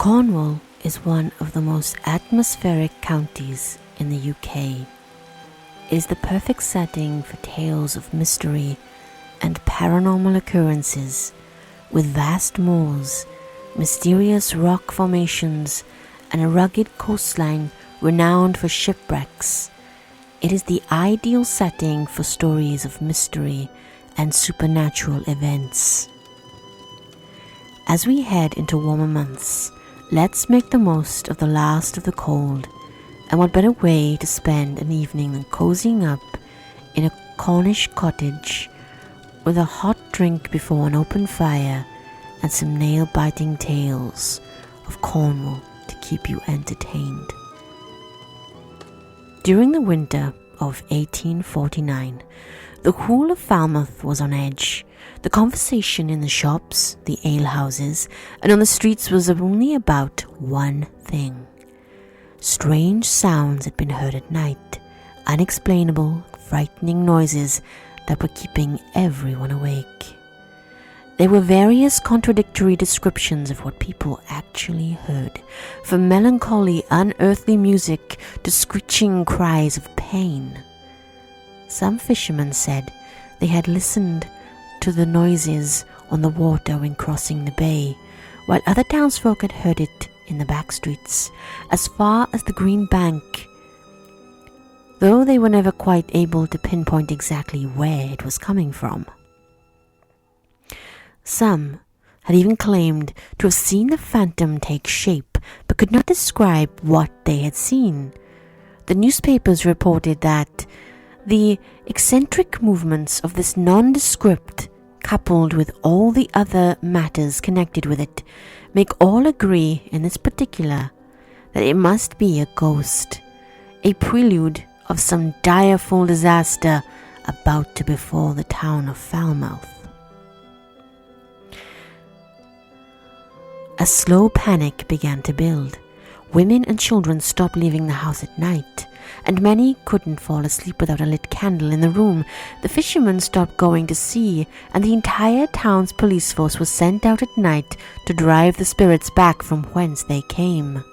Cornwall is one of the most atmospheric counties in the UK. It is the perfect setting for tales of mystery and paranormal occurrences, with vast moors, mysterious rock formations, and a rugged coastline renowned for shipwrecks. It is the ideal setting for stories of mystery and supernatural events. As we head into warmer months, let's make the most of the last of the cold, and what better way to spend an evening than cozying up in a Cornish cottage with a hot drink before an open fire and some nail-biting tales of Cornwall to keep you entertained. During the winter of 1849, the whole of Falmouth was on edge. The conversation in the shops, the alehouses, and on the streets was only about one thing. Strange sounds had been heard at night, unexplainable, frightening noises that were keeping everyone awake. There were various contradictory descriptions of what people actually heard, from melancholy, unearthly music to screeching cries of pain. Some fishermen said they had listened to the noises on the water when crossing the bay, while other townsfolk had heard it in the back streets, as far as the Green Bank, though they were never quite able to pinpoint exactly where it was coming from. Some had even claimed to have seen the phantom take shape, but could not describe what they had seen. The newspapers reported that the eccentric movements of this nondescript, coupled with all the other matters connected with it, make all agree in this particular that it must be a ghost, a prelude of some direful disaster about to befall the town of Falmouth. A slow panic began to build. Women and children stopped leaving the house at night, and many couldn't fall asleep without a lit candle in the room. The fishermen stopped going to sea, and the entire town's police force was sent out at night to drive the spirits back from whence they came.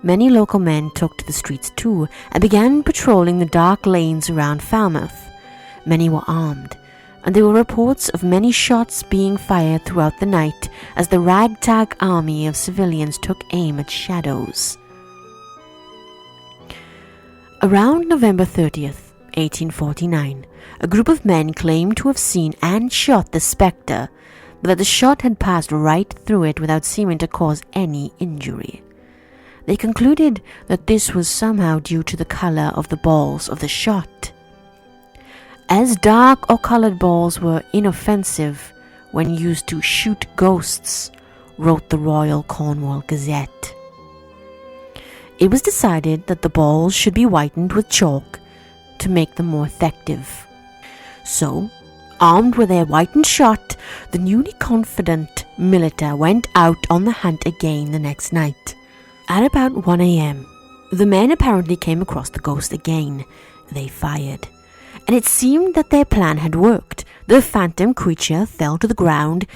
Many local men took to the streets too, and began patrolling the dark lanes around Falmouth. Many were armed, and there were reports of many shots being fired throughout the night as the ragtag army of civilians took aim at shadows. Around November 30th, 1849, a group of men claimed to have seen and shot the spectre, but that the shot had passed right through it without seeming to cause any injury. They concluded that this was somehow due to the color of the balls of the shot, as dark or colored balls were inoffensive when used to shoot ghosts, wrote the Royal Cornwall Gazette. It was decided that the balls should be whitened with chalk to make them more effective. So, armed with their whitened shot, the newly confident Militer went out on the hunt again the next night. At about 1 a.m., the men apparently came across the ghost again. They fired, and it seemed that their plan had worked. The phantom creature fell to the ground.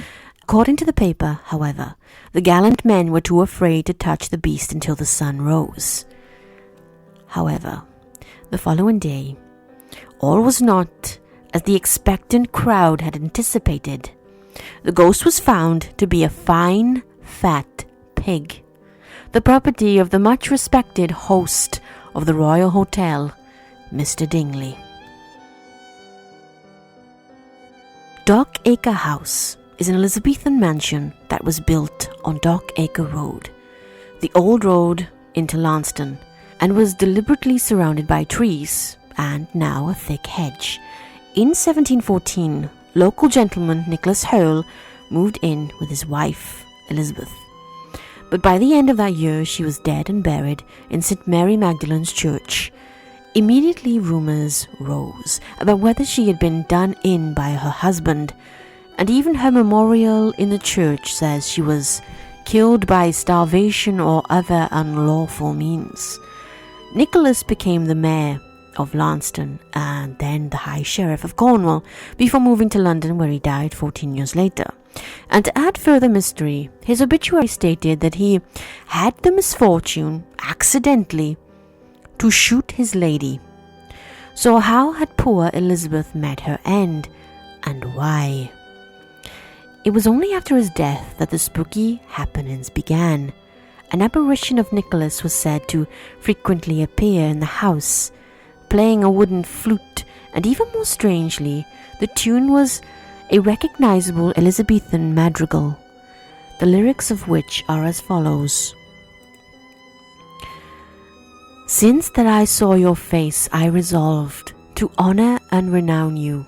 According to the paper, however, the gallant men were too afraid to touch the beast until the sun rose. However, the following day, all was not as the expectant crowd had anticipated. The ghost was found to be a fine, fat pig, the property of the much-respected host of the Royal Hotel, Mr. Dingley. Dock Acre House is an Elizabethan mansion that was built on Dock Acre Road, the old road into Launceston, and was deliberately surrounded by trees and now a thick hedge. In 1714, local gentleman Nicholas Hole moved in with his wife, Elizabeth. But by the end of that year, she was dead and buried in St. Mary Magdalene's Church. Immediately rumours rose about whether she had been done in by her husband, and even her memorial in the church says she was killed by starvation or other unlawful means. Nicholas became the mayor of Launceston and then the High Sheriff of Cornwall before moving to London, where he died 14 years later. And to add further mystery, his obituary stated that he had the misfortune, accidentally, to shoot his lady. So how had poor Elizabeth met her end, and why? It was only after his death that the spooky happenings began. An apparition of Nicholas was said to frequently appear in the house, playing a wooden flute, and even more strangely, the tune was a recognizable Elizabethan madrigal, the lyrics of which are as follows. Since that I saw your face, I resolved to honor and renown you.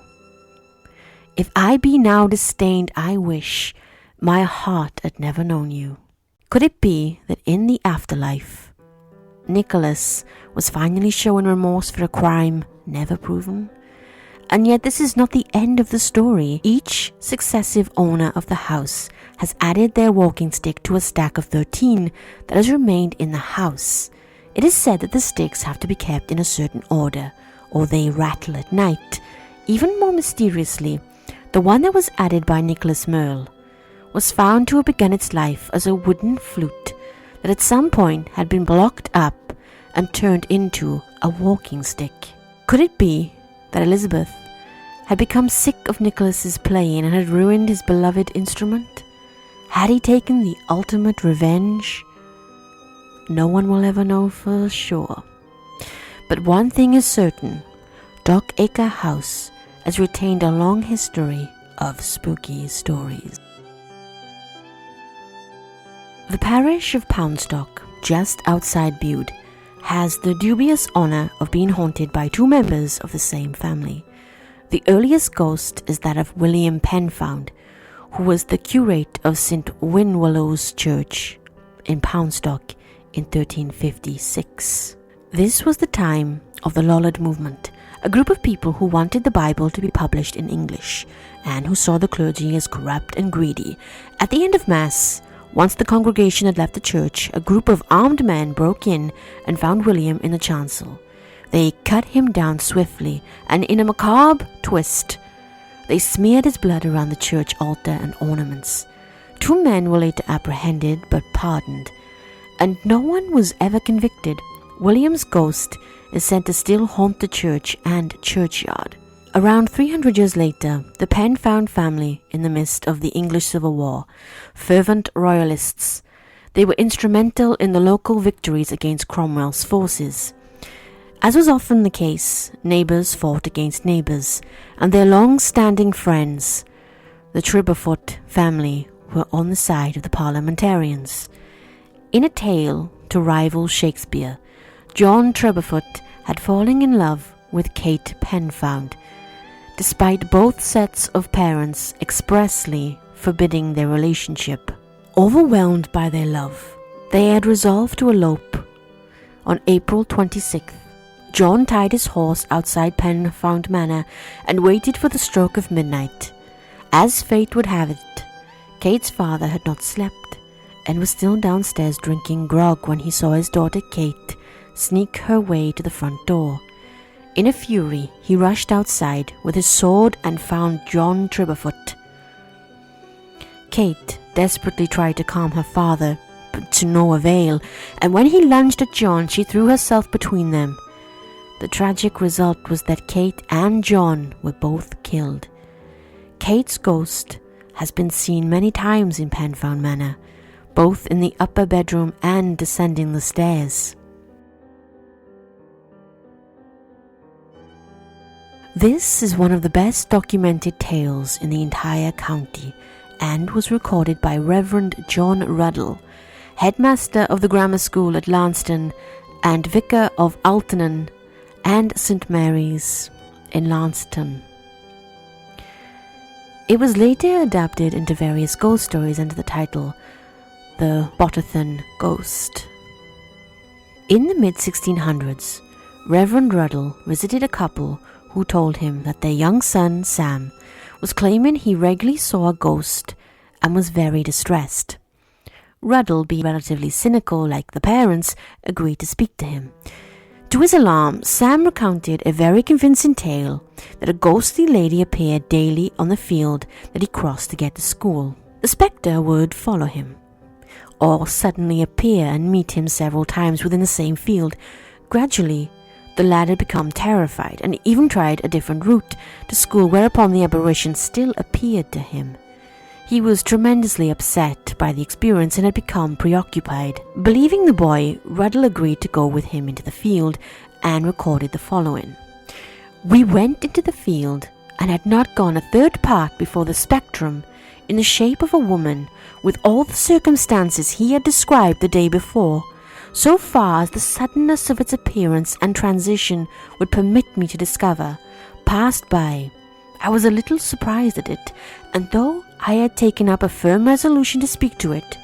If I be now disdained, I wish my heart had never known you. Could it be that in the afterlife, Nicholas was finally showing remorse for a crime never proven? And yet this is not the end of the story. Each successive owner of the house has added their walking stick to a stack of 13 that has remained in the house. It is said that the sticks have to be kept in a certain order, or they rattle at night. Even more mysteriously, the one that was added by Nicholas Merle was found to have begun its life as a wooden flute that at some point had been blocked up and turned into a walking stick. Could it be that Elizabeth had become sick of Nicholas's playing and had ruined his beloved instrument? Had he taken the ultimate revenge? No one will ever know for sure. But one thing is certain, Dockacre House has retained a long history of spooky stories. The parish of Poundstock, just outside Bude, has the dubious honour of being haunted by 2 members of the same family. The earliest ghost is that of William Penfound, who was the curate of St. Winwallow's Church in Poundstock in 1356. This was the time of the Lollard movement, a group of people who wanted the Bible to be published in English, and who saw the clergy as corrupt and greedy. At the end of Mass, once the congregation had left the church, a group of armed men broke in and found William in the chancel. They cut him down swiftly, and in a macabre twist, they smeared his blood around the church altar and ornaments. 2 men were later apprehended but pardoned, and no one was ever convicted. William's ghost is said to still haunt the church and churchyard. Around 300 years later, the Penfound family, in the midst of the English Civil War, fervent royalists, they were instrumental in the local victories against Cromwell's forces. As was often the case, neighbours fought against neighbours, and their long-standing friends, the Trebefoot family, were on the side of the parliamentarians. In a tale to rival Shakespeare, John Trebefoot had fallen in love with Kate Penfound, despite both sets of parents expressly forbidding their relationship. Overwhelmed by their love, they had resolved to elope. On April 26th, John tied his horse outside Penfound Manor and waited for the stroke of midnight. As fate would have it, Kate's father had not slept and was still downstairs drinking grog when he saw his daughter Kate sneak her way to the front door. In a fury, he rushed outside with his sword and found John Trebefoot. Kate desperately tried to calm her father, but to no avail, and when he lunged at John, she threw herself between them. The tragic result was that Kate and John were both killed. Kate's ghost has been seen many times in Penfound Manor, both in the upper bedroom and descending the stairs. This is one of the best documented tales in the entire county, and was recorded by Reverend John Ruddle, headmaster of the grammar school at Launceston and vicar of Altonan and St. Mary's in Launceston. It was later adapted into various ghost stories under the title The Botterthon Ghost. In the mid-1600s, Reverend Ruddle visited a couple who told him that their young son, Sam, was claiming he regularly saw a ghost and was very distressed. Ruddle, being relatively cynical like the parents, agreed to speak to him. To his alarm, Sam recounted a very convincing tale that a ghostly lady appeared daily on the field that he crossed to get to school. The spectre would follow him, or suddenly appear and meet him several times within the same field. Gradually, the lad had become terrified and even tried a different route to school, whereupon the apparition still appeared to him. He was tremendously upset by the experience and had become preoccupied. Believing the boy, Ruddle agreed to go with him into the field and recorded the following. We went into the field and had not gone a third part before the spectrum, in the shape of a woman, with all the circumstances he had described the day before, so far as the suddenness of its appearance and transition would permit me to discover, passed by. I was a little surprised at it, and though I had taken up a firm resolution to speak to it,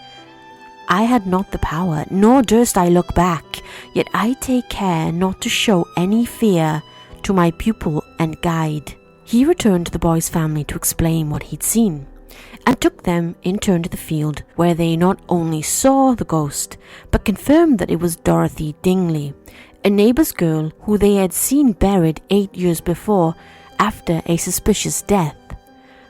I had not the power, nor durst I look back, yet I take care not to show any fear to my pupil and guide. He returned to the boy's family to explain what he'd seen, and took them in turn to the field, where they not only saw the ghost, but confirmed that it was Dorothy Dingley, a neighbour's girl who they had seen buried 8 years before after a suspicious death.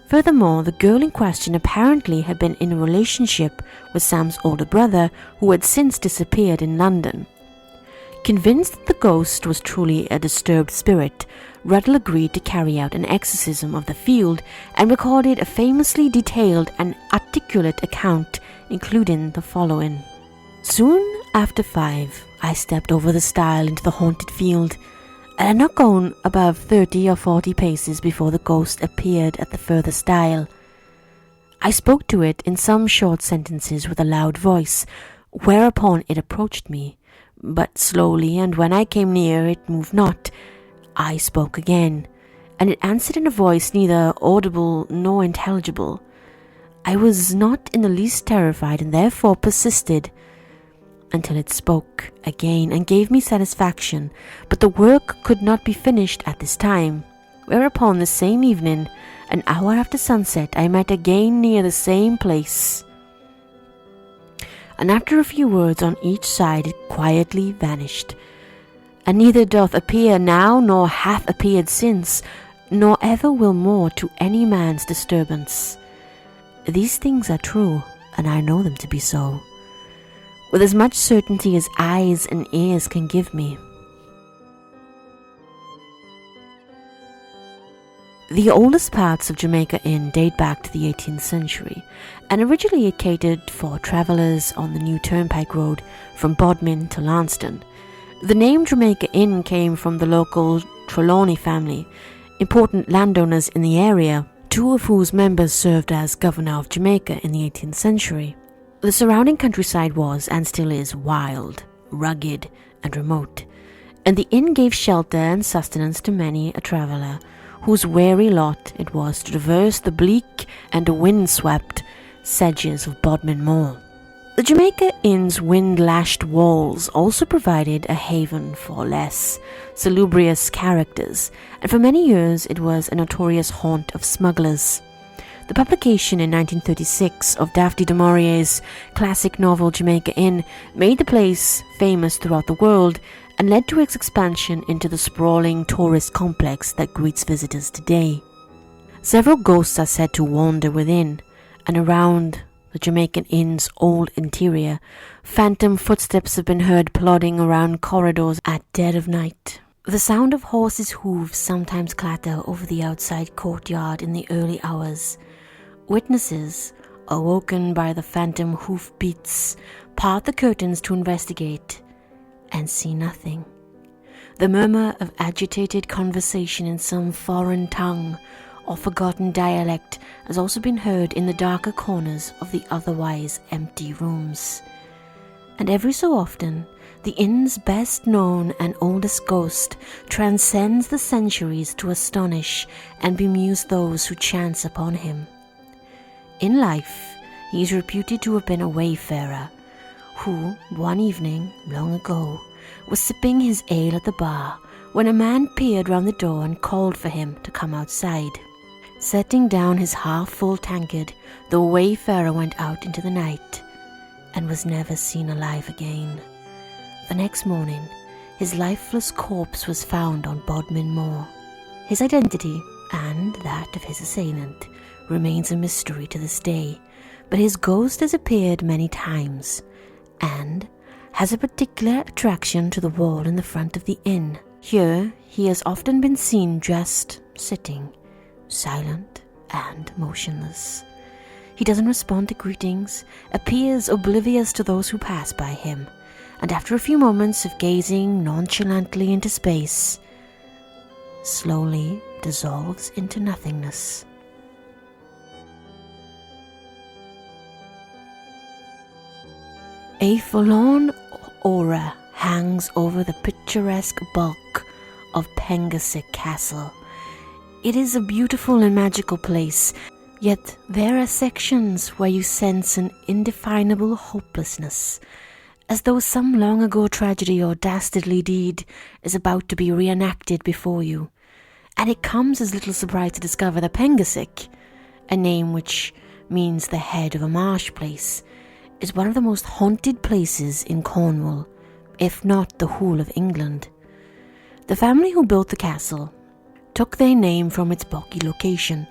Furthermore, the girl in question apparently had been in a relationship with Sam's older brother, who had since disappeared in London. Convinced that the ghost was truly a disturbed spirit, Ruddle agreed to carry out an exorcism of the field and recorded a famously detailed and articulate account, including the following. Soon after 5, I stepped over the stile into the haunted field, and had not gone above 30 or 40 paces before the ghost appeared at the further stile. I spoke to it in some short sentences with a loud voice, whereupon it approached me, but slowly, and when I came near it moved not. I spoke again, and it answered in a voice neither audible nor intelligible. I was not in the least terrified, and therefore persisted until it spoke again and gave me satisfaction, but the work could not be finished at this time. Whereupon the same evening, an hour after sunset, I met again near the same place, and after a few words on each side it quietly vanished, and neither doth appear now nor hath appeared since, nor ever will more to any man's disturbance. These things are true, and I know them to be so, with as much certainty as eyes and ears can give me. The oldest parts of Jamaica Inn date back to the 18th century, and originally it catered for travellers on the new turnpike road from Bodmin to Launceston. The name Jamaica Inn came from the local Trelawney family, important landowners in the area, 2 of whose members served as governor of Jamaica in the 18th century. The surrounding countryside was, and still is, wild, rugged, and remote, and the inn gave shelter and sustenance to many a traveller, whose weary lot it was to traverse the bleak and wind-swept sedges of Bodmin Moor. The Jamaica Inn's wind-lashed walls also provided a haven for less salubrious characters, and for many years it was a notorious haunt of smugglers. The publication in 1936 of Daphne du Maurier's classic novel Jamaica Inn made the place famous throughout the world and led to its expansion into the sprawling tourist complex that greets visitors today. Several ghosts are said to wander within and around the Jamaican Inn's old interior. Phantom footsteps have been heard plodding around corridors at dead of night. The sound of horses' hooves sometimes clatter over the outside courtyard in the early hours. Witnesses, awoken by the phantom hoof beats, part the curtains to investigate and see nothing. The murmur of agitated conversation in some foreign tongue or forgotten dialect has also been heard in the darker corners of the otherwise empty rooms. And every so often, the inn's best known and oldest ghost transcends the centuries to astonish and bemuse those who chance upon him. In life, he is reputed to have been a wayfarer, who, one evening, long ago, was sipping his ale at the bar when a man peered round the door and called for him to come outside. Setting down his half-full tankard, the wayfarer went out into the night and was never seen alive again. The next morning, his lifeless corpse was found on Bodmin Moor. His identity, and that of his assailant, remains a mystery to this day, but his ghost has appeared many times, and has a particular attraction to the wall in the front of the inn. Here he has often been seen just sitting, silent and motionless. He doesn't respond to greetings, appears oblivious to those who pass by him, and after a few moments of gazing nonchalantly into space, slowly dissolves into nothingness. A forlorn aura hangs over the picturesque bulk of Pangasik Castle. It is a beautiful and magical place, yet there are sections where you sense an indefinable hopelessness, as though some long ago tragedy or dastardly deed is about to be reenacted before you. And it comes as little surprise to discover that Pengersik, a name which means the head of a marsh place, is one of the most haunted places in Cornwall, if not the whole of England. The family who built the castle took their name from its boggy location,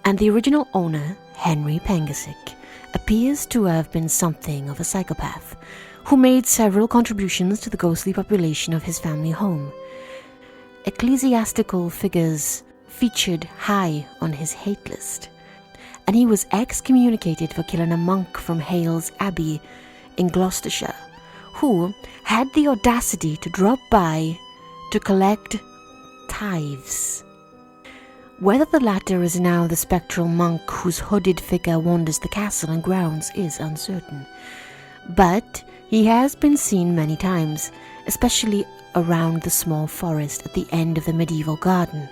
and the original owner, Henry Pengersicks, appears to have been something of a psychopath, who made several contributions to the ghostly population of his family home. Ecclesiastical figures featured high on his hate list, and he was excommunicated for killing a monk from Hales Abbey in Gloucestershire, who had the audacity to drop by to collect tithes. Whether the latter is now the spectral monk whose hooded figure wanders the castle and grounds is uncertain, but he has been seen many times, especially around the small forest at the end of the medieval garden.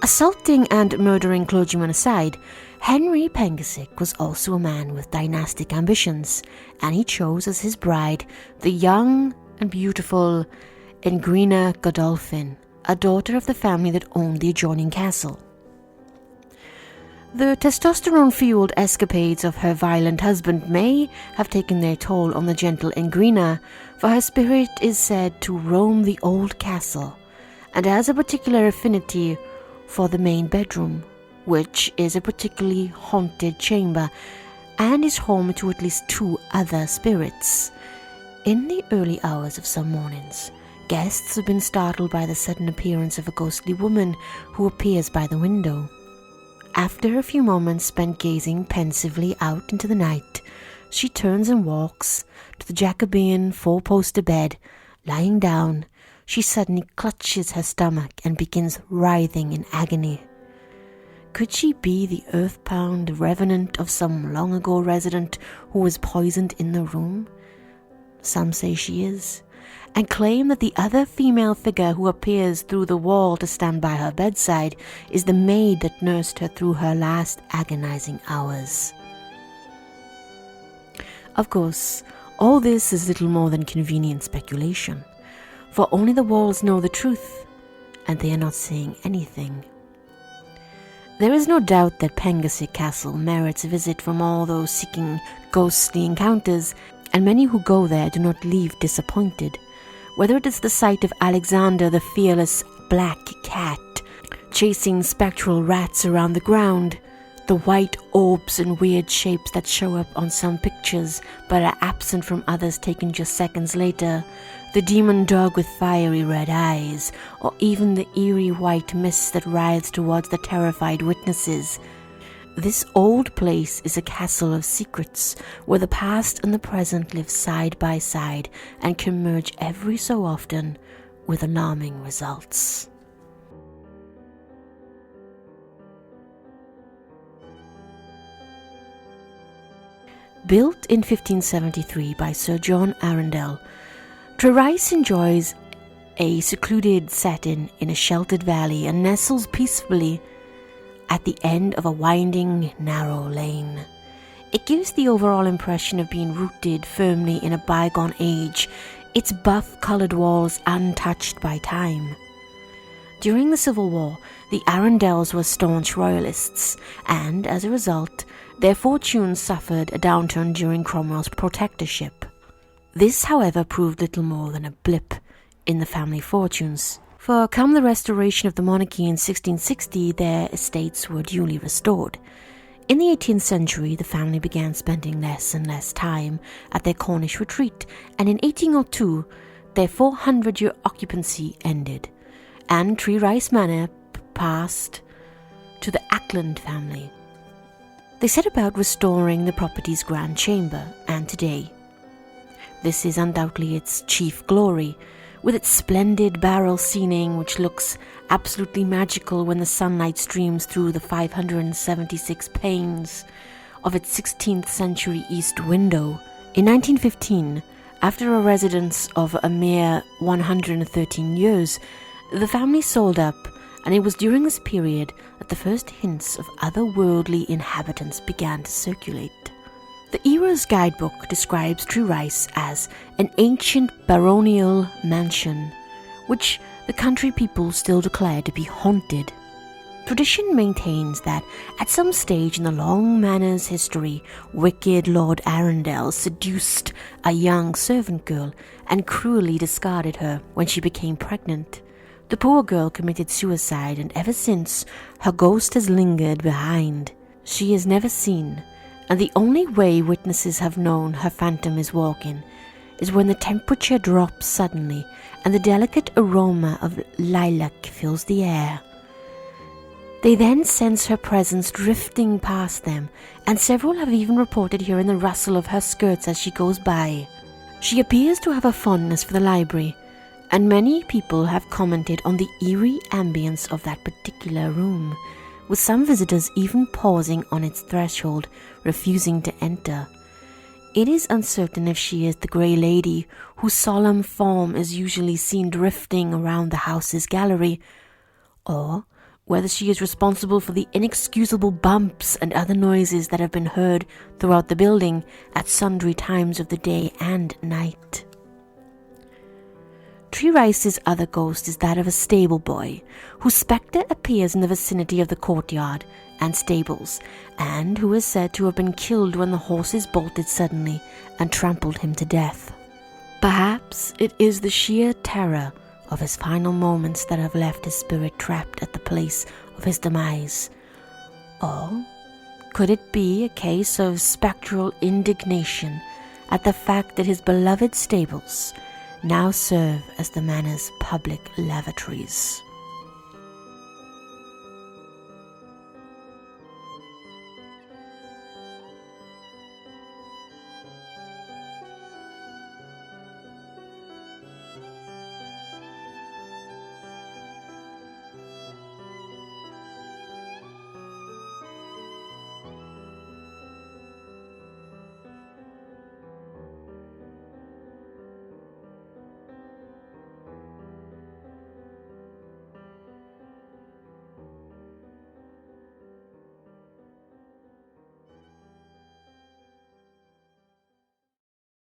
Assaulting and murdering clergymen aside, Henry Pengersicks was also a man with dynastic ambitions, and he chose as his bride the young and beautiful Ingrina Godolphin, a daughter of the family that owned the adjoining castle. The testosterone-fueled escapades of her violent husband may have taken their toll on the gentle Ingrina, for her spirit is said to roam the old castle, and has a particular affinity for the main bedroom, which is a particularly haunted chamber, and is home to at least 2 other spirits. In the early hours of some mornings, guests have been startled by the sudden appearance of a ghostly woman who appears by the window. After a few moments spent gazing pensively out into the night, she turns and walks to the Jacobean 4-poster bed. Lying down, she suddenly clutches her stomach and begins writhing in agony. Could she be the earthbound revenant of some long-ago resident who was poisoned in the room? Some say she is, and claim that the other female figure who appears through the wall to stand by her bedside is the maid that nursed her through her last agonizing hours. Of course, all this is little more than convenient speculation, for only the walls know the truth, and they are not saying anything. There is no doubt that Pangasik Castle merits a visit from all those seeking ghostly encounters, and many who go there do not leave disappointed. Whether it is the sight of Alexander the fearless black cat chasing spectral rats around the ground, the white orbs and weird shapes that show up on some pictures but are absent from others taken just seconds later, the demon dog with fiery red eyes, or even the eerie white mist that writhes towards the terrified witnesses. This old place is a castle of secrets, where the past and the present live side by side and can merge every so often with alarming results. Built in 1573 by Sir John Arundel, Trerice enjoys a secluded setting in a sheltered valley and nestles peacefully at the end of a winding, narrow lane. It gives the overall impression of being rooted firmly in a bygone age, its buff-coloured walls untouched by time. During the Civil War, the Arundels were staunch royalists, and as a result, their fortunes suffered a downturn during Cromwell's protectorship. This, however, proved little more than a blip in the family fortunes, for come the restoration of the monarchy in 1660, their estates were duly restored. In the 18th century, the family began spending less and less time at their Cornish retreat, and in 1802, their 400-year occupancy ended, and Trerice Manor passed to the Ackland family. They set about restoring the property's grand chamber, and today, this is undoubtedly its chief glory, with its splendid barrel ceiling which looks absolutely magical when the sunlight streams through the 576 panes of its 16th century east window. In 1915, after a residence of a mere 113 years, the family sold up, and it was during this period that the first hints of otherworldly inhabitants began to circulate. The era's guidebook describes Trerice as an ancient baronial mansion, which the country people still declare to be haunted. Tradition maintains that at some stage in the long manor's history, wicked Lord Arundel seduced a young servant girl and cruelly discarded her when she became pregnant. The poor girl committed suicide, and ever since, her ghost has lingered behind. She is never seen, and the only way witnesses have known her phantom is walking is when the temperature drops suddenly and the delicate aroma of lilac fills the air. They then sense her presence drifting past them, and several have even reported hearing the rustle of her skirts as she goes by. She appears to have a fondness for the library, and many people have commented on the eerie ambience of that particular room, with some visitors even pausing on its threshold, refusing to enter. It is uncertain if she is the Grey Lady, whose solemn form is usually seen drifting around the house's gallery, or whether she is responsible for the inexcusable bumps and other noises that have been heard throughout the building at sundry times of the day and night. Trerice's other ghost is that of a stable boy, whose spectre appears in the vicinity of the courtyard and stables, and who is said to have been killed when the horses bolted suddenly and trampled him to death. Perhaps it is the sheer terror of his final moments that have left his spirit trapped at the place of his demise. Or could it be a case of spectral indignation at the fact that his beloved stables now serve as the manor's public lavatories?